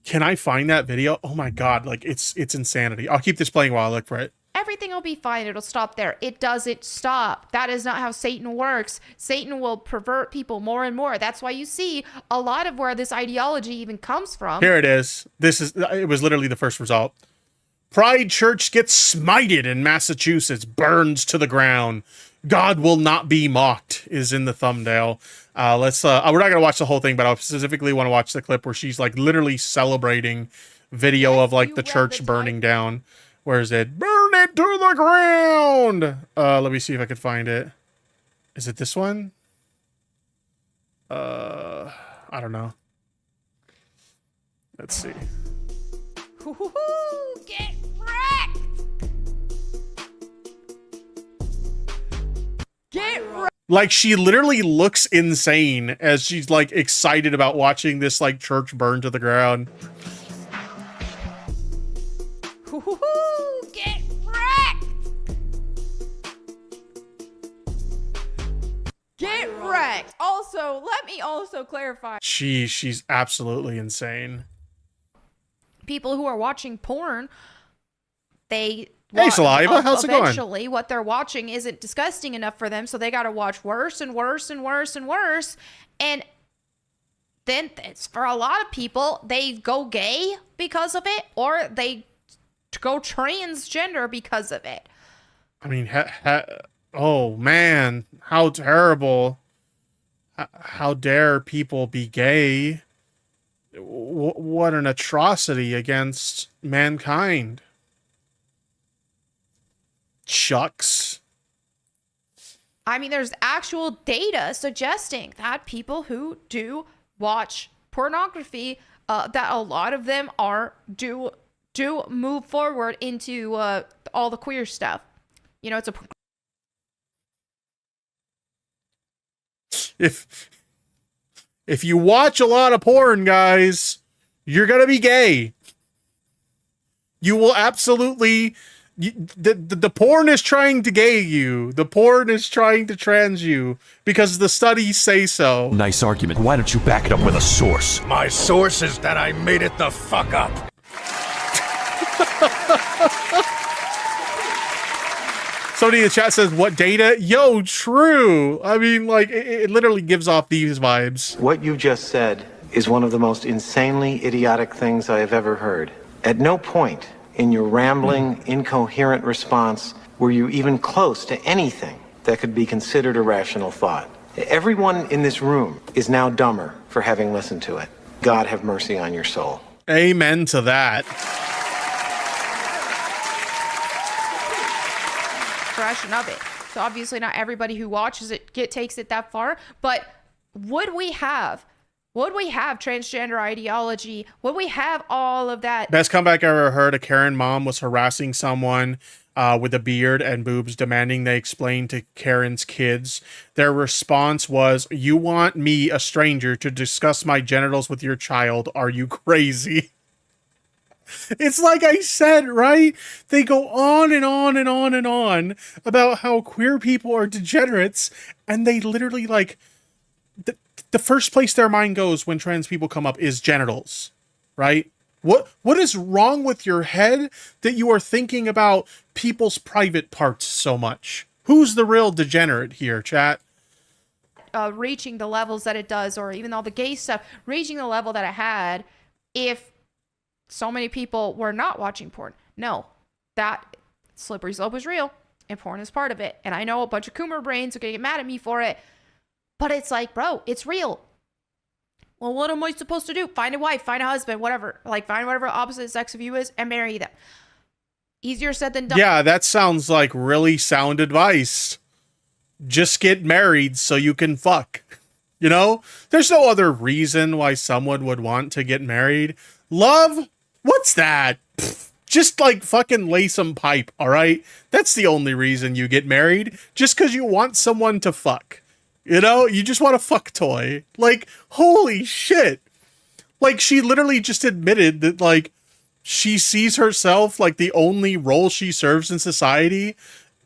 Can I find that video? Oh my God, like, it's insanity. I'll keep this playing while I look for it. Everything will be fine. It'll stop there. It doesn't stop. That is not how Satan works. Satan will pervert people more and more. That's why you see a lot of where this ideology even comes from. Here it is. It was literally the first result. Pride Church gets smited in Massachusetts, burns to the ground. God will not be mocked is in the thumbnail. We're not going to watch the whole thing, but I specifically want to watch the clip where she's like literally celebrating video of like you the read church the burning down. Where is it? Burn it to the ground. Let me see if I can find it. Is it this one? I don't know. Let's see. Get wrecked! Get wrecked! Like, she literally looks insane as she's like excited about watching this like church burn to the ground. Get wrecked! Get wrecked! Also, let me also clarify. She's absolutely insane. People who are watching porn, they Hey, Saliva, how's it going? Eventually, what they're watching isn't disgusting enough for them, so they got to watch worse and worse and worse and worse. And then it's for a lot of people, they go gay because of it, or they go transgender because of it. I mean, oh man, how terrible. How dare people be gay? What an atrocity against mankind. Shucks. I mean, there's actual data suggesting that people who do watch pornography, that a lot of them do move forward into all the queer stuff. You know, it's a if you watch a lot of porn, guys, you're gonna be gay. You will absolutely. The porn is trying to gay you. The porn is trying to trans you because the studies say so. Nice argument. Why don't you back it up with a source? My source is that I made it the fuck up. Somebody in the chat says, what data? Yo, true. I mean, like, it literally gives off these vibes. What you just said is one of the most insanely idiotic things I have ever heard. At no point in your rambling, incoherent response were you even close to anything that could be considered a rational thought. Everyone in this room is now dumber for having listened to it. God have mercy on your soul. Amen to that. expression of it. So obviously not everybody who watches it takes it that far, but would we have transgender ideology? Would we have all of that? Best comeback I ever heard. A Karen mom was harassing someone with a beard and boobs, demanding they explain to Karen's kids. Their response was, "You want me, a stranger, to discuss my genitals with your child? Are you crazy?" It's like I said, right? They go on and on and on and on about how queer people are degenerates, and they literally, like, the first place their mind goes when trans people come up is genitals, right? What is wrong with your head that you are thinking about people's private parts so much? Who's the real degenerate here, chat? Reaching the levels that it does, or even all the gay stuff, reaching the level that it had, if so many people were not watching porn. No, that slippery slope was real, and porn is part of it. And I know a bunch of Coomer brains are gonna get mad at me for it, but it's like, bro, it's real. Well, what am I supposed to do? Find a wife, find a husband, whatever. Like, find whatever opposite sex of you is and marry them. Easier said than done. Yeah, that sounds like really sound advice. Just get married so you can fuck. You know? There's no other reason why someone would want to get married. Love? What's that? Pfft, just like fucking lay some pipe, alright? That's the only reason you get married. Just because you want someone to fuck. You know, you just want a fuck toy. Like, holy shit. Like, she literally just admitted that, like, she sees herself, like, the only role she serves in society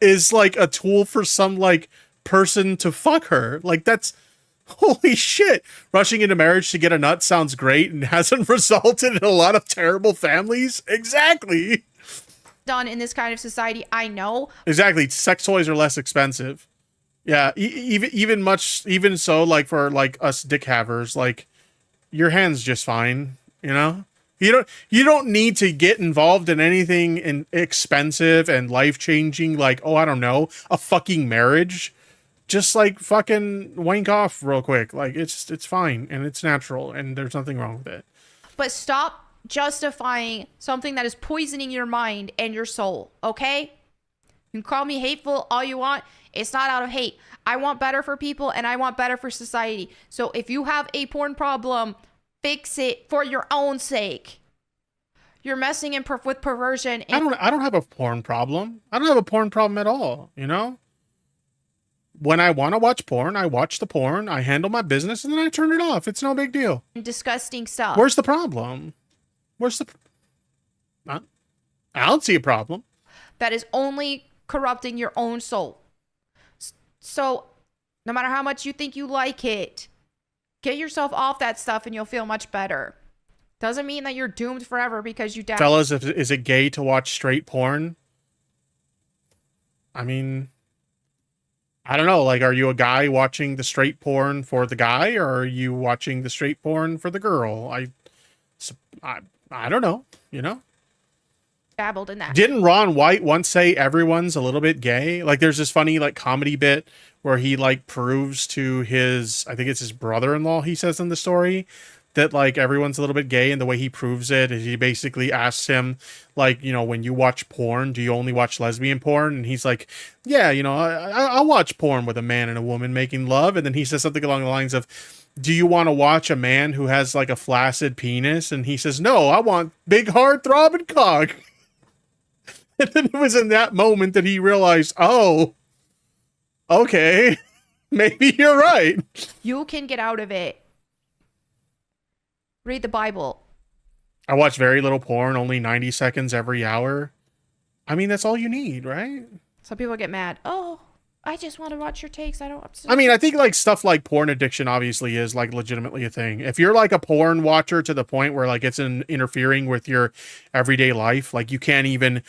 is, like, a tool for some, like, person to fuck her. Like, that's, holy shit. Rushing into marriage to get a nut sounds great and hasn't resulted in a lot of terrible families. Exactly. Done in this kind of society, I know. Exactly. Sex toys are less expensive. Yeah, even so, like, for, like, us dick havers, like, your hand's just fine, you know? You don't need to get involved in anything expensive and life-changing, like, oh, I don't know, a fucking marriage. Just, like, fucking wank off real quick. Like, it's fine, and it's natural, and there's nothing wrong with it. But stop justifying something that is poisoning your mind and your soul, okay? You can call me hateful all you want. It's not out of hate. I want better for people and I want better for society. So if you have a porn problem, fix it for your own sake. You're messing with perversion. I don't have a porn problem. I don't have a porn problem at all, you know? When I want to watch porn, I watch the porn, I handle my business, and then I turn it off. It's no big deal. Disgusting stuff. Where's the problem? I don't see a problem. That is only corrupting your own soul. So no matter how much you think you like it, get yourself off that stuff and you'll feel much better. Doesn't mean that you're doomed forever because you die. Fellas, is it gay to watch straight porn? I mean, I don't know. Like, are you a guy watching the straight porn for the guy, or are you watching the straight porn for the girl? I don't know, you know? Dabbled in that. Didn't Ron White once say everyone's a little bit gay? Like, there's this funny, like, comedy bit where he, like, proves to his, I think it's his brother-in-law, he says in the story, that, like, everyone's a little bit gay, and the way he proves it is he basically asks him, like, you know, when you watch porn, do you only watch lesbian porn? And he's like, yeah, you know, I'll watch porn with a man and a woman making love. And then he says something along the lines of, do you want to watch a man who has, like, a flaccid penis? And he says, no, I want big, hard, throbbing cock. And then it was in that moment that he realized, oh, okay, maybe you're right. You can get out of it. Read the Bible. I watch very little porn, only 90 seconds every hour. I mean, that's all you need, right? Some people get mad. Oh, I just want to watch your takes. I mean, I think like stuff like porn addiction obviously is like legitimately a thing. If you're like a porn watcher to the point where like it's interfering with your everyday life, like you can't even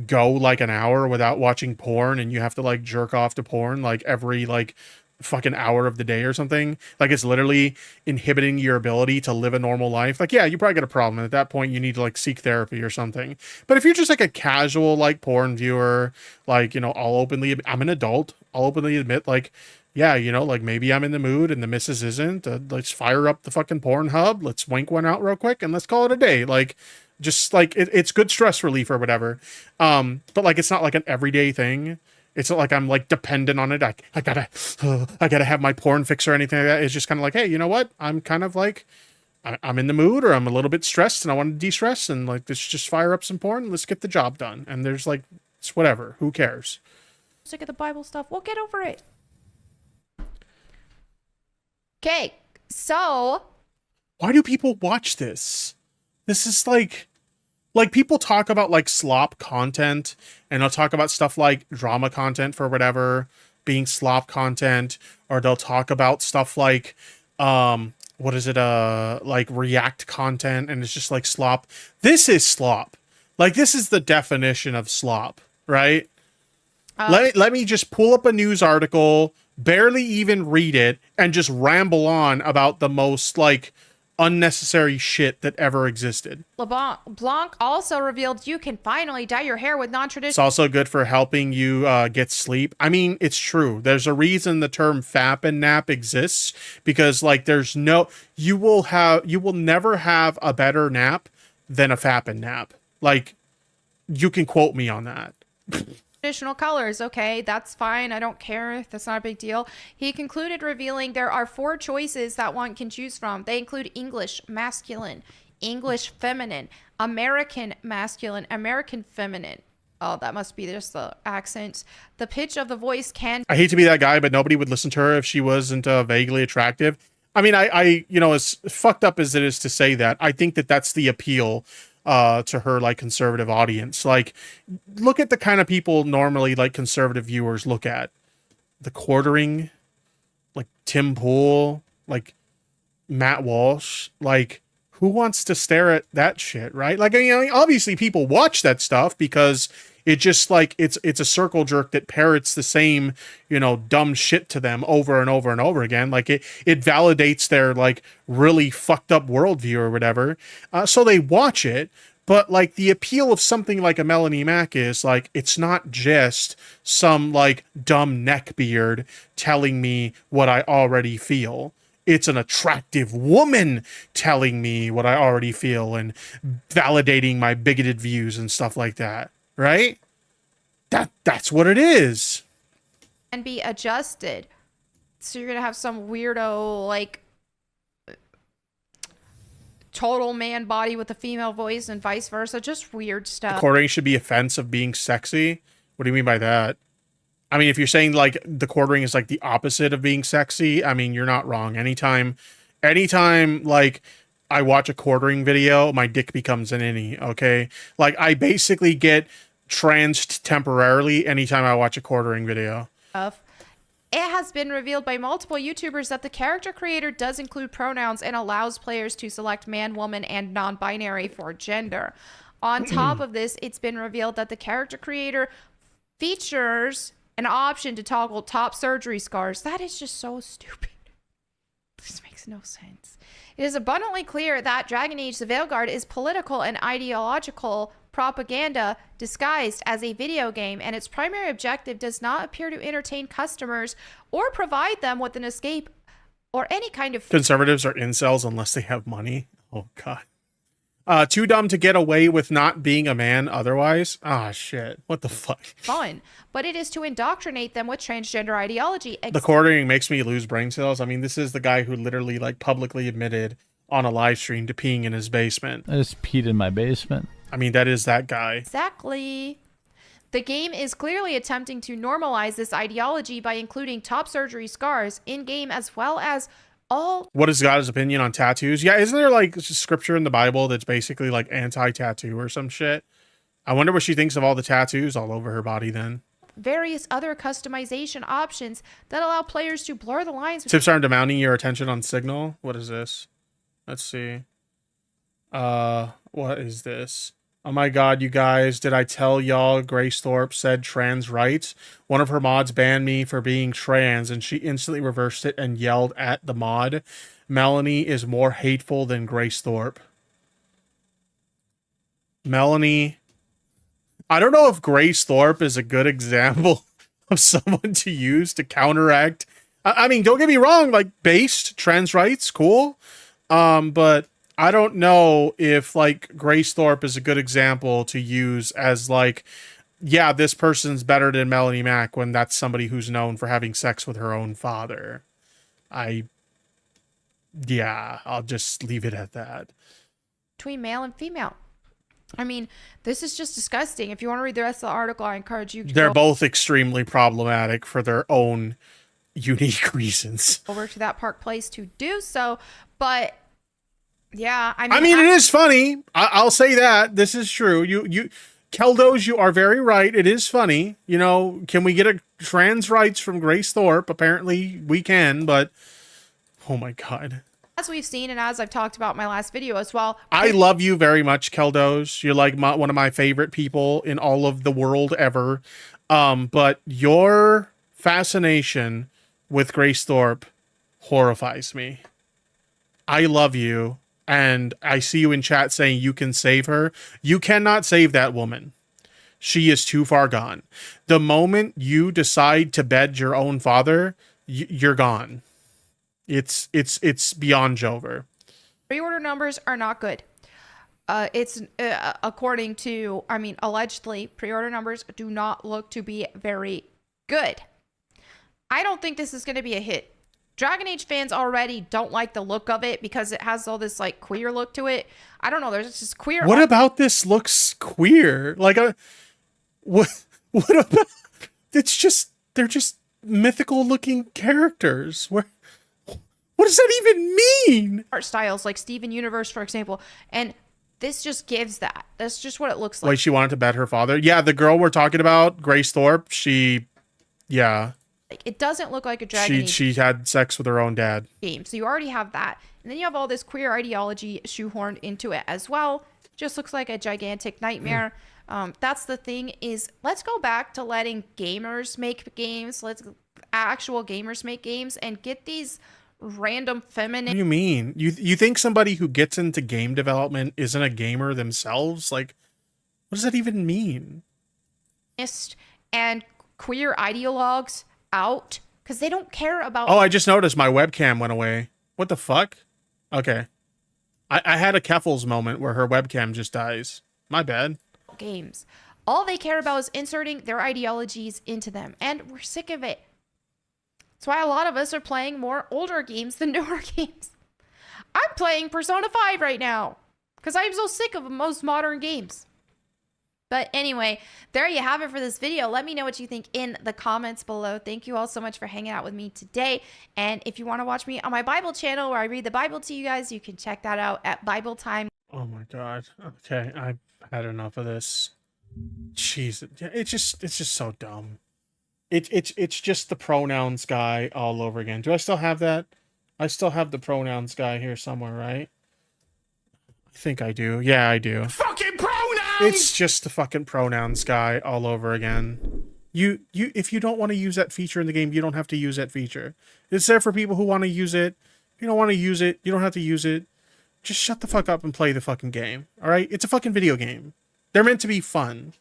go like an hour without watching porn and you have to like jerk off to porn like every like fucking hour of the day or something, like it's literally inhibiting your ability to live a normal life, like yeah, you probably got a problem. At that point you need to like seek therapy or something. But if you're just like a casual like porn viewer, like, you know, I'm an adult, I'll openly admit like, yeah, you know, like maybe I'm in the mood and the missus isn't, let's fire up the fucking Pornhub, let's wank one out real quick and let's call it a day. Like just like it's good stress relief or whatever, but like it's not like an everyday thing. It's not like I'm like dependent on it. I gotta have my porn fix or anything like that. It's just kind of like, hey, you know what? I'm kind of like, I'm in the mood or I'm a little bit stressed and I want to de-stress and like, let's just fire up some porn. And let's get the job done. And there's like, it's whatever. Who cares? Sick of the Bible stuff. We'll get over it. Okay, so. Why do people watch this? This is like people talk about like slop content and they'll talk about stuff like drama content for whatever being slop content, or they'll talk about stuff like, what is it? Like react content. And it's just like slop. This is slop. Like this is the definition of slop, right? Let me just pull up a news article, barely even read it, and just ramble on about the most like unnecessary shit that ever existed. LeBlanc also revealed you can finally dye your hair with non-traditional. It's also good for helping you get sleep. I mean, it's true. There's a reason the term fap and nap exists, because like there's no, you will never have a better nap than a fap and nap. Like you can quote me on that. Traditional colors. Okay, that's fine. I don't care. That's not a big deal. He concluded revealing there are 4 choices that one can choose from. They include English masculine, English feminine, American masculine, American feminine. Oh, that must be just the accents. The pitch of the voice can. I hate to be that guy, but nobody would listen to her if she wasn't vaguely attractive. I mean, I you know, as fucked up as it is to say that, I think that that's the appeal to her like conservative audience. Like look at the kind of people normally like conservative viewers look at. The Quartering, like Tim Pool, like Matt Walsh. Like who wants to stare at that shit, right? Like, you know, obviously people watch that stuff because it just like it's a circle jerk that parrots the same, you know, dumb shit to them over and over and over again. Like it validates their like really fucked up worldview or whatever. So they watch it, but like the appeal of something like a Melanie Mac is like, it's not just some like dumb neckbeard telling me what I already feel. It's an attractive woman telling me what I already feel and validating my bigoted views and stuff like that, right? That's what it is. And be adjusted. So you're gonna have some weirdo like total man body with a female voice and vice versa. Just weird stuff. The quartering should be a fence of being sexy. What do you mean by that? I mean, if you're saying like the quartering is like the opposite of being sexy, I mean, you're not wrong. Anytime like I watch a quartering video, my dick becomes an innie, okay? Like I basically get tranced temporarily anytime I watch a quartering video. It has been revealed by multiple YouTubers that the character creator does include pronouns and allows players to select man, woman, and non-binary for gender. On top of this, it's been revealed that the character creator features an option to toggle top surgery scars. That is just so stupid. This makes no sense. It is abundantly clear that Dragon Age the Veilguard is political and ideological propaganda disguised as a video game, and its primary objective does not appear to entertain customers or provide them with an escape or any kind of... Conservatives are incels unless they have money. Oh, God. Too dumb to get away with not being a man otherwise. Ah, shit. What the fuck? Fun. But it is to indoctrinate them with transgender ideology. The quartering makes me lose brain cells. I mean, this is the guy who literally like publicly admitted on a live stream to peeing in his basement. I just peed in my basement. I mean, that is that guy. Exactly. The game is clearly attempting to normalize this ideology by including top surgery scars in-game as well as all... What is God's opinion on tattoos? Yeah, isn't there like scripture in the Bible that's basically like anti-tattoo or some shit? I wonder what she thinks of all the tattoos all over her body then. Various other customization options that allow players to blur the lines. Tips are demanding your attention on Signal. What is this? Let's see. What is this? Oh my God, you guys, did I tell y'all Grace Thorpe said trans rights? One of her mods banned me for being trans and she instantly reversed it and yelled at the mod. Melanie is more hateful than Grace Thorpe. Melanie. I don't know if Grace Thorpe is a good example of someone to use to counteract. I mean, don't get me wrong, like based trans rights, cool. But I don't know if like Grace Thorpe is a good example to use as like, yeah, this person's better than Melanie Mack when that's somebody who's known for having sex with her own father. Yeah, I'll just leave it at that. Between male and female. I mean, this is just disgusting. If you want to read the rest of the article, I encourage you to They're go both extremely problematic for their own unique reasons. over to that Park Place to do so. But yeah, I mean, it is funny. I'll say that. This is true. You Keldos, you are very right. It is funny. You know, can we get a trans rights from Grace Thorpe? Apparently we can, but oh my God. As we've seen and as I've talked about in my last video as well. I love you very much, Keldos. You're like one of my favorite people in all of the world ever. But your fascination with Grace Thorpe horrifies me. I love you. And I see you in chat saying you can save her. You cannot save that woman. She is too far gone. The moment you decide to bed your own father, you're gone. It's beyond Jover. Pre-order numbers are not good. It's according to, I mean, allegedly, pre-order numbers do not look to be very good. I don't think this is going to be a hit. Dragon Age fans already don't like the look of it because it has all this like queer look to it. I don't know. There's just queer. What about this looks queer? Like what about? It's just they're just mythical looking characters. What does that even mean? Art styles like Steven Universe, for example, and this just gives that. That's just what it looks like. Like she wanted to bet her father. Yeah, the girl we're talking about, Grace Thorpe. Yeah. It doesn't look like a Dragon Age she had sex with her own dad game. So you already have that. And then you have all this queer ideology shoehorned into it as well. Just looks like a gigantic nightmare. That's the thing is, let's go back to letting gamers make games. Let's actual gamers make games and get these random feminine. What do you mean? You think somebody who gets into game development isn't a gamer themselves? Like, what does that even mean? And queer ideologues out because they don't care about. Oh, I just noticed my webcam went away. What the fuck? Okay. I had a Keffels moment where her webcam just dies. My bad. Games. All they care about is inserting their ideologies into them, and we're sick of it. That's why a lot of us are playing more older games than newer games. I'm playing Persona 5 right now because I'm so sick of most modern games. But anyway, there you have it for this video. Let me know what you think in the comments below. Thank you all so much for hanging out with me today. And if you want to watch me on my Bible channel where I read the Bible to you guys, you can check that out at Bible Time. Oh my god. Okay, I've had enough of this. Jeez, it's just so dumb. It's just the pronouns guy all over again. Do I still have that? I still have the pronouns guy here somewhere, right? I think I do. Yeah, I do. Fucking pronouns! It's just the fucking pronouns guy all over again. If you don't want to use that feature in the game, you don't have to use that feature. It's there for people who want to use it. If you don't want to use it, you don't have to use it. Just shut the fuck up and play the fucking game. All right? It's a fucking video game. They're meant to be fun.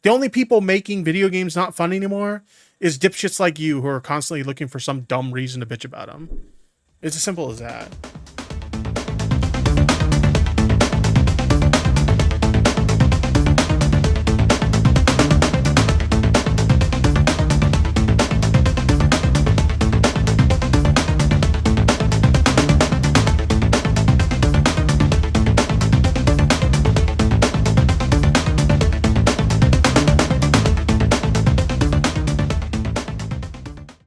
The only people making video games not fun anymore is dipshits like you who are constantly looking for some dumb reason to bitch about them. It's as simple as that.